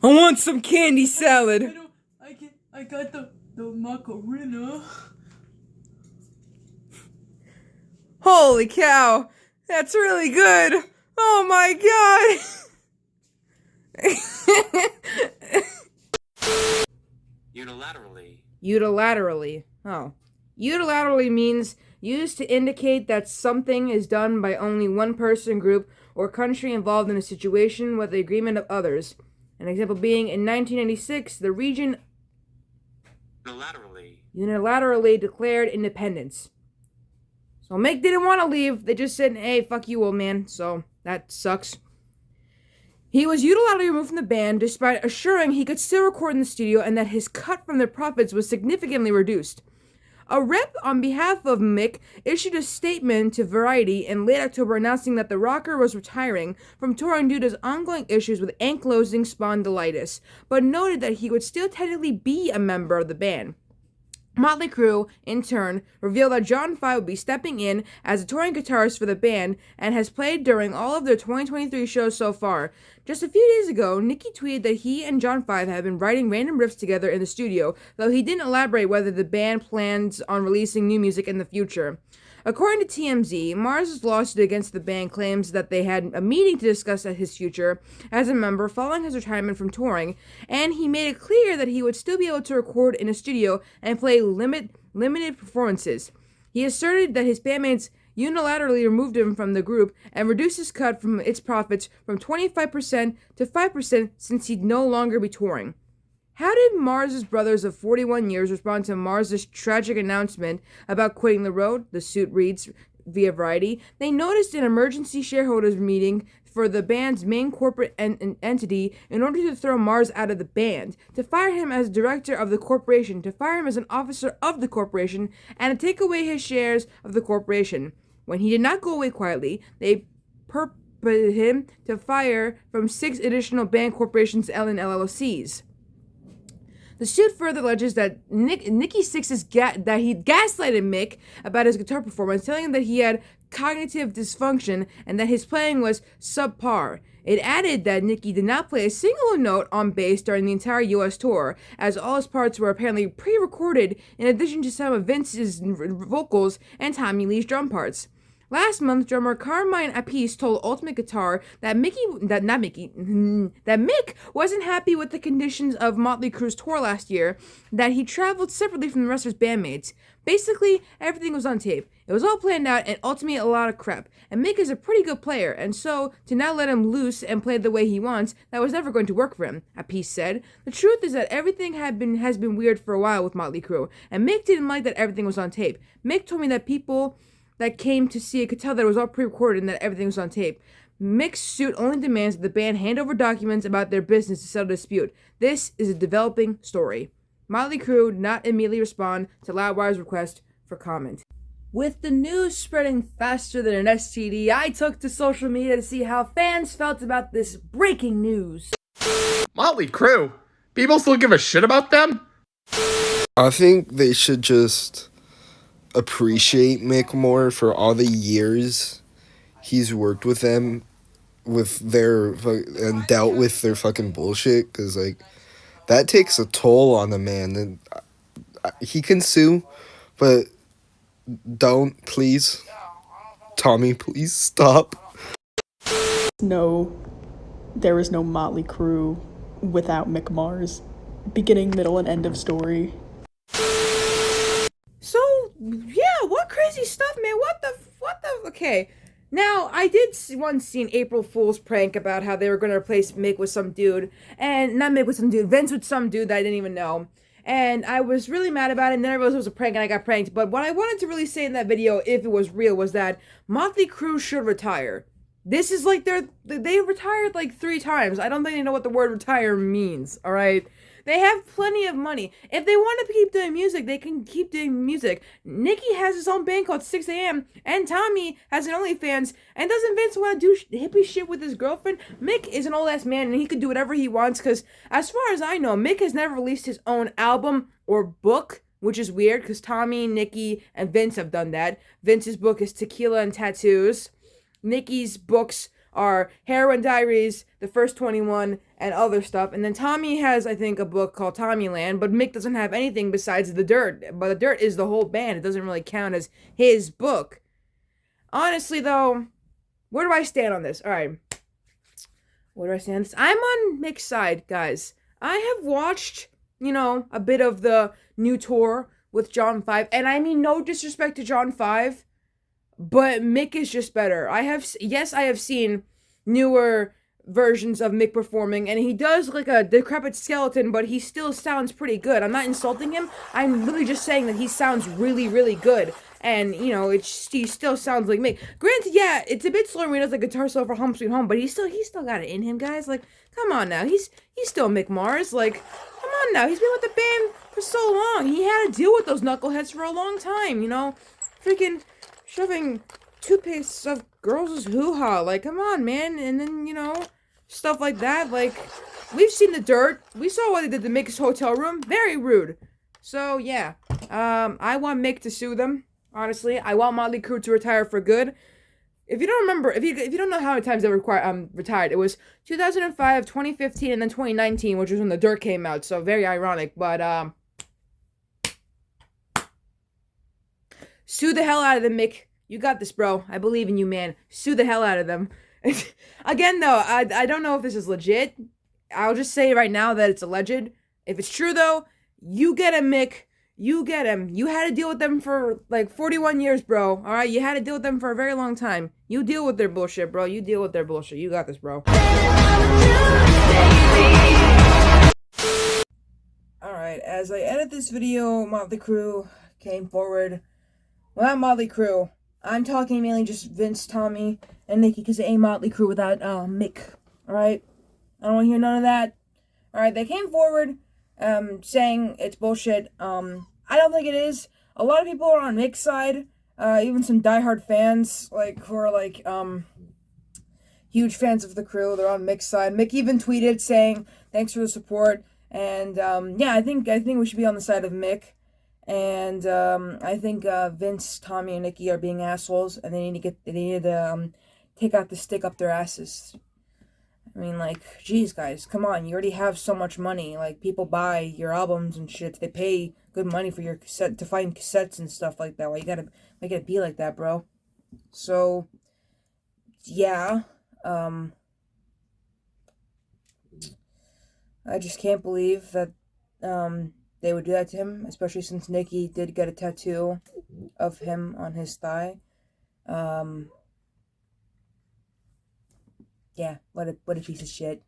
I want some candy salad. I got the macarena. Holy cow, that's really good. Oh my god. Unilaterally. Oh. Unilaterally means used to indicate that something is done by only one person, group, or country involved in a situation with the agreement of others. An example being, in 1996, the region unilaterally declared independence. So Mick didn't want to leave. They just said, hey, fuck you, old man. So that sucks. He was unilaterally removed from the band despite assuring he could still record in the studio and that his cut from their profits was significantly reduced. A rep on behalf of Mick issued a statement to Variety in late October announcing that the rocker was retiring from touring due to his ongoing issues with ankylosing spondylitis, but noted that he would still technically be a member of the band. Mötley Crüe, in turn, revealed that John 5 would be stepping in as a touring guitarist for the band and has played during all of their 2023 shows so far. Just a few days ago, Nicky tweeted that he and John 5 have been writing random riffs together in the studio, though he didn't elaborate whether the band plans on releasing new music in the future. According to TMZ, Mars' lawsuit against the band claims that they had a meeting to discuss his future as a member following his retirement from touring, and he made it clear that he would still be able to record in a studio and play limited performances. He asserted that his bandmates unilaterally removed him from the group and reduced his cut from its profits from 25% to 5% since he'd no longer be touring. How did Mars' brothers of 41 years respond to Mars' tragic announcement about quitting the road? The suit reads via Variety. They noticed an emergency shareholders meeting for the band's main corporate entity in order to throw Mars out of the band, to fire him as director of the corporation, to fire him as an officer of the corporation, and to take away his shares of the corporation. When he did not go away quietly, they purported him to fire from 6 additional band corporations and LLCs. The suit further alleges that Nikki Sixx's that he gaslighted Mick about his guitar performance, telling him that he had cognitive dysfunction and that his playing was subpar. It added that Nicky did not play a single note on bass during the entire US tour, as all his parts were apparently pre-recorded in addition to some of Vince's vocals and Tommy Lee's drum parts. Last month, drummer Carmine Appice told Ultimate Guitar that Mick wasn't happy with the conditions of Mötley Crüe's tour last year, that he traveled separately from the rest of his bandmates. Basically, everything was on tape. It was all planned out and ultimately a lot of crap. And Mick is a pretty good player, and so to not let him loose and play the way he wants, that was never going to work for him, Appice said. The truth is that everything has been weird for a while with Mötley Crüe, and Mick didn't like that everything was on tape. Mick told me that people that came to see it could tell that it was all pre-recorded and that everything was on tape. Mick's suit only demands that the band hand over documents about their business to settle the dispute. This is a developing story. Mötley Crüe did not immediately respond to Loudwire's request for comment. With the news spreading faster than an STD, I took to social media to see how fans felt about this breaking news. Mötley Crüe? People still give a shit about them? I think they should just appreciate Mick more for all the years he's worked with them, with their and dealt with their fucking bullshit, because like that takes a toll on the man. And he can sue, but don't, please. Tommy, please stop. No, there is no Mötley Crüe without Mick Mars. Beginning, middle, and end of story. So, yeah, what crazy stuff, man. What the, okay. Now, I did once see an April Fool's prank about how they were going to replace Mick with some dude, and not Mick with some dude, Vince with some dude that I didn't even know. And I was really mad about it, and then I realized it was a prank, and I got pranked. But what I wanted to really say in that video, if it was real, was that Mötley Crüe should retire. This is like they retired like 3 times. I don't think they know what the word retire means, alright? They have plenty of money. If they want to keep doing music, they can keep doing music. Nicky has his own band called 6 a.m. and Tommy has an OnlyFans. And doesn't Vince want to do hippie shit with his girlfriend? Mick is an old-ass man and he can do whatever he wants because as far as I know, Mick has never released his own album or book, which is weird because Tommy, Nicky, and Vince have done that. Vince's book is Tequila and Tattoos. Nicky's books are Heroin Diaries, The First 21, and other stuff. And then Tommy has, I think, a book called Tommyland, but Mick doesn't have anything besides The Dirt. But The Dirt is the whole band. It doesn't really count as his book. Honestly, though, where do I stand on this? All right. Where do I stand on this? I'm on Mick's side, guys. I have watched, a bit of the new tour with John 5, and I mean no disrespect to John 5, but Mick is just better. I have seen newer versions of Mick performing, and he does like a decrepit skeleton, but he still sounds pretty good. I'm not insulting him. I'm literally just saying that he sounds really, really good. And, he still sounds like Mick. Granted, yeah, it's a bit slower when he does the guitar solo for Home Sweet Home, but he's still got it in him, guys. Like, come on now. He's still Mick Mars. Like, come on now. He's been with the band for so long. He had to deal with those knuckleheads for a long time, Freaking shoving toothpaste of girls' hoo-ha. Like, come on, man. And then, stuff like that. Like, we've seen The Dirt. We saw what they did to Mick's hotel room. Very rude. So, yeah. I want Mick to sue them. Honestly, I want Mötley Crüe to retire for good. If you don't remember, if you don't know how many times they retired, it was 2005, 2015, and then 2019, which was when The Dirt came out. So very ironic, but sue the hell out of them, Mick. You got this, bro. I believe in you, man. Sue the hell out of them. Again, though, I don't know if this is legit. I'll just say right now that it's alleged. If it's true, though, you get him, Mick. You get him. You had to deal with them for, 41 years, bro. Alright? You had to deal with them for a very long time. You deal with their bullshit, bro. You deal with their bullshit. You got this, bro. Alright, as I edit this video, Mötley Crüe came forward. Well, not Mötley Crüe. I'm talking mainly just Vince, Tommy, and Nikki, because it ain't Mötley Crüe without, Mick. Alright? I don't want to hear none of that. Alright, they came forward, saying it's bullshit. I don't think it is. A lot of people are on Mick's side, even some diehard fans, who are, huge fans of the Crüe. They're on Mick's side. Mick even tweeted saying, thanks for the support, and, yeah, I think we should be on the side of Mick, and, I think, Vince, Tommy, and Nikki are being assholes, and they need to take out the stick up their asses. I mean, geez, guys, come on. You already have so much money. People buy your albums and shit. They pay good money for your cassette, to find cassettes and stuff like that. Why you gotta make it be like that, bro? So, yeah. I just can't believe that, they would do that to him, especially since Nikki did get a tattoo of him on his thigh. Yeah, what a piece of shit.